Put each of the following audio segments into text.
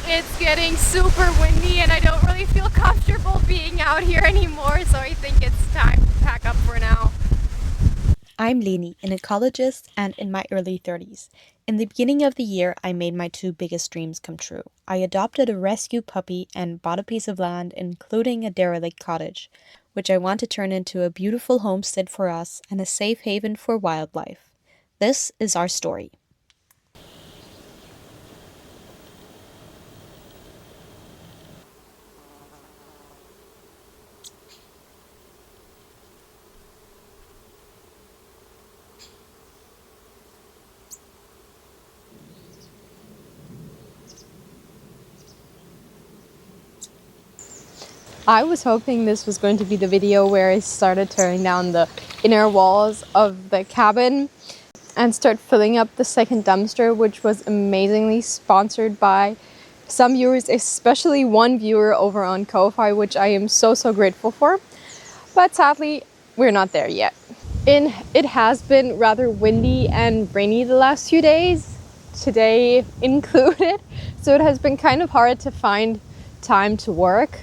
It's getting super windy and I don't really feel comfortable being out here anymore, so I think it's time to pack up for now. I'm Leni, an ecologist and in my early 30s. In the beginning of the year, I made my two biggest dreams come true. I adopted a rescue puppy and bought a piece of land, including a derelict cottage, which I want to turn into a beautiful homestead for us and a safe haven for wildlife. This is our story. I was hoping this was going to be the video where I started tearing down the inner walls of the cabin and start filling up the second dumpster, which was amazingly sponsored by some viewers, especially one viewer over on Ko-Fi, which I am so grateful for. But sadly, we're not there yet. It has been rather windy and rainy the last few days, today included, so it has been kind of hard to find time to work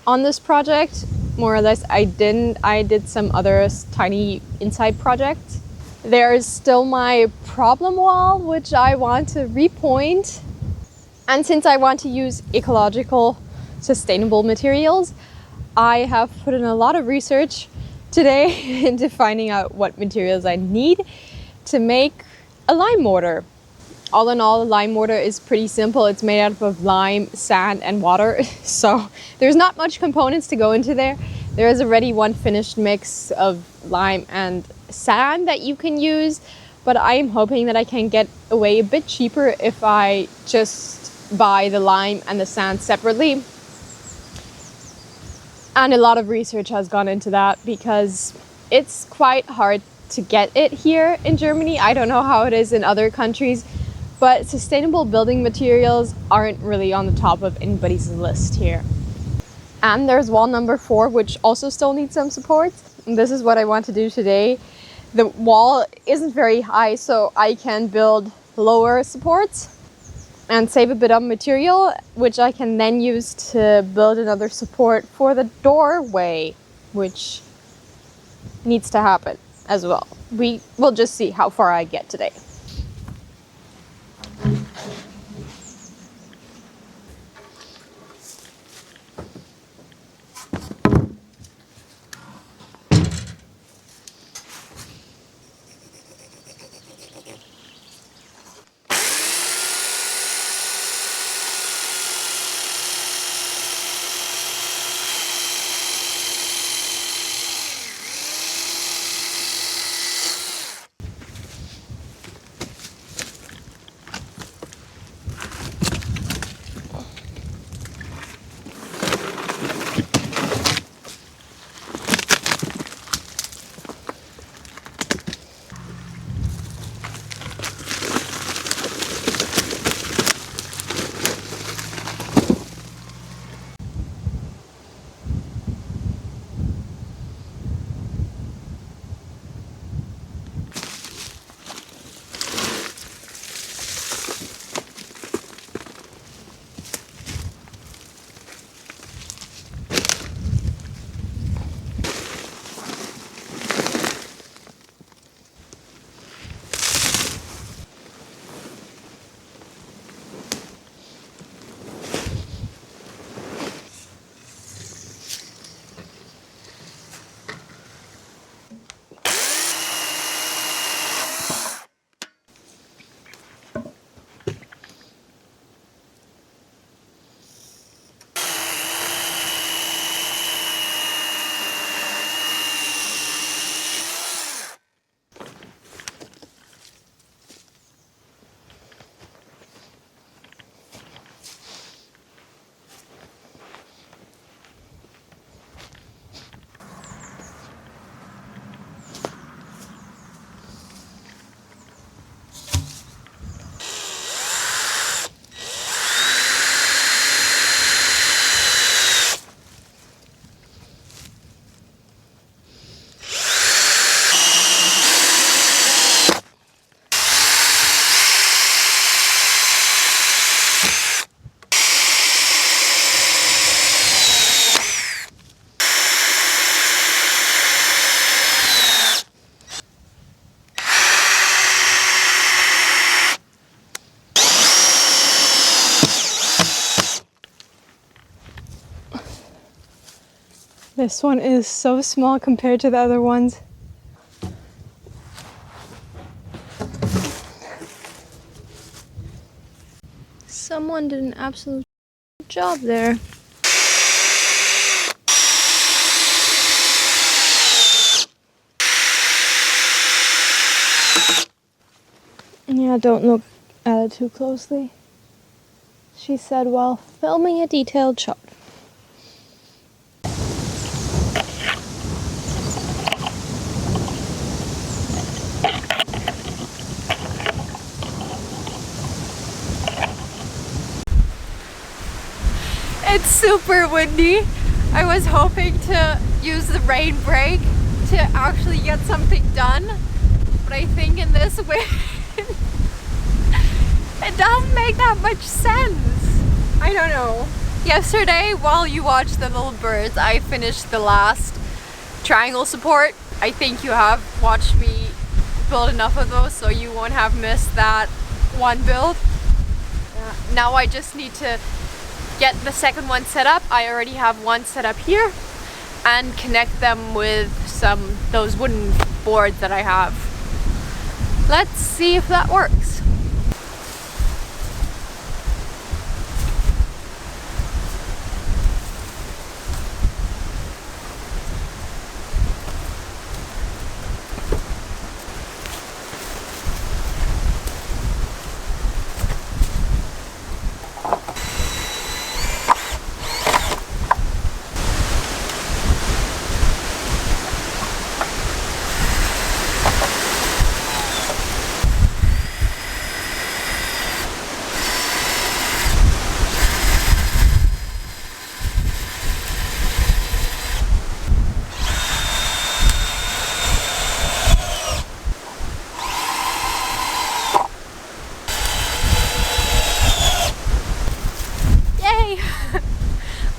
on this project. More or less, I did some other tiny inside projects. There is still my problem wall, which I want to repoint. And since I want to use ecological, sustainable materials, I have put in a lot of research today into finding out what materials I need to make a lime mortar. All in all, a lime mortar is pretty simple. It's made out of lime, sand, and water. So there's not much components to go into there. There is already one finished mix of lime and sand that you can use, but I am hoping that I can get away a bit cheaper if I just buy the lime and the sand separately. And a lot of research has gone into that because it's quite hard to get it here in Germany. I don't know how it is in other countries, but sustainable building materials aren't really on the top of anybody's list here. And there's wall number 4, which also still needs some supports. And this is what I want to do today. The wall isn't very high, so I can build lower supports and save a bit of material, which I can then use to build another support for the doorway, which needs to happen as well. We will just see how far I get today. This one is so small compared to the other ones. Someone did an absolute job there. Yeah, don't look at it too closely, she said while filming a detailed shot. It's super windy. I was hoping to use the rain brake to actually get something done, but I think in this wind it doesn't make that much sense. I don't know. Yesterday, while you watched the little birds, I finished the last triangle support. I think you have watched me build enough of those so you won't have missed that one build. Now I just need to get the second one set up. I already have one set up here, and connect them with those wooden boards that I have. Let's see if that works.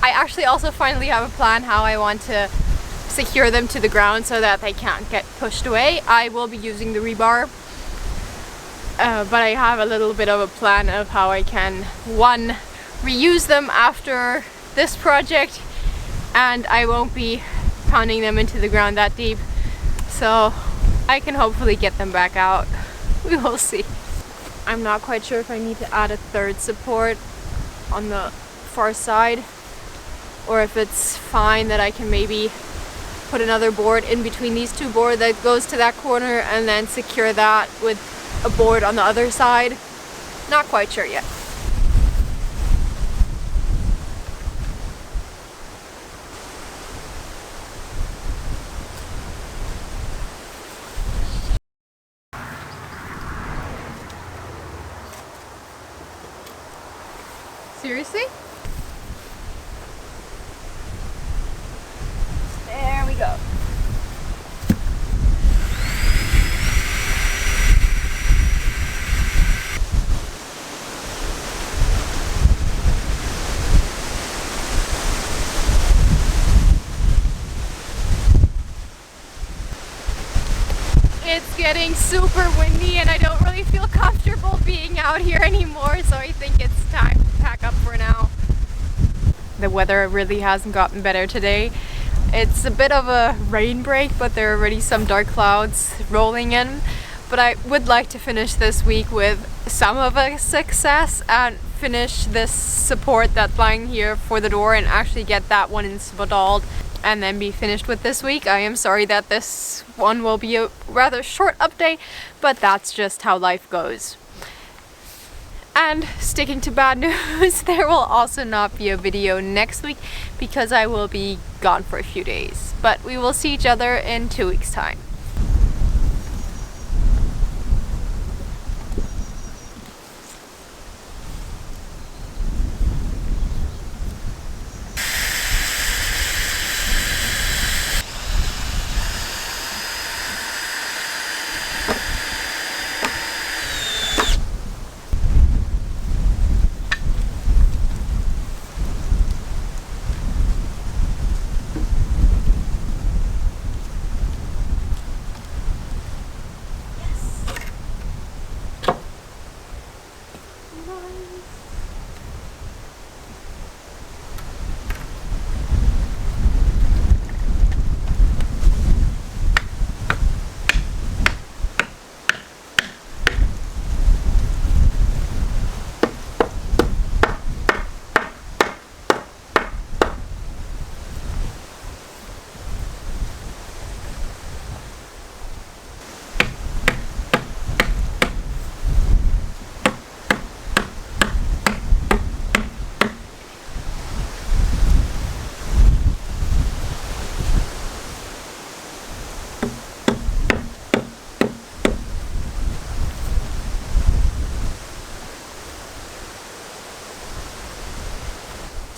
I actually also finally have a plan how I want to secure them to the ground so that they can't get pushed away. I will be using the rebar, but I have a little bit of a plan of how I can, one, reuse them after this project, and I won't be pounding them into the ground that deep, so I can hopefully get them back out. We will see. I'm not quite sure if I need to add a third support on the far side, or if it's fine that I can maybe put another board in between these two boards that goes to that corner and then secure that with a board on the other side. Not quite sure yet. Seriously? There we go. It's getting super windy and I don't really feel comfortable being out here anymore, so I think it's time to pack up for now. The weather really hasn't gotten better today. It's a bit of a rain break, but there are already some dark clouds rolling in. But I would like to finish this week with some of a success and finish this support that's lying here for the door and actually get that one installed and then be finished with this week. I am sorry that this one will be a rather short update, but that's just how life goes. And sticking to bad news, there will also not be a video next week because I will be gone for a few days. But we will see each other in 2 weeks' time.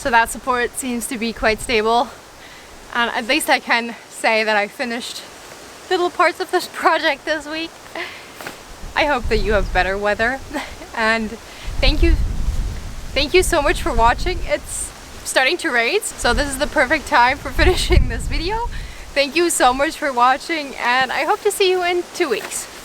So that support seems to be quite stable. And at least I can say that I finished little parts of this project this week. I hope that you have better weather. And thank you so much for watching. It's starting to rain, so this is the perfect time for finishing this video. Thank you so much for watching, and I hope to see you in 2 weeks.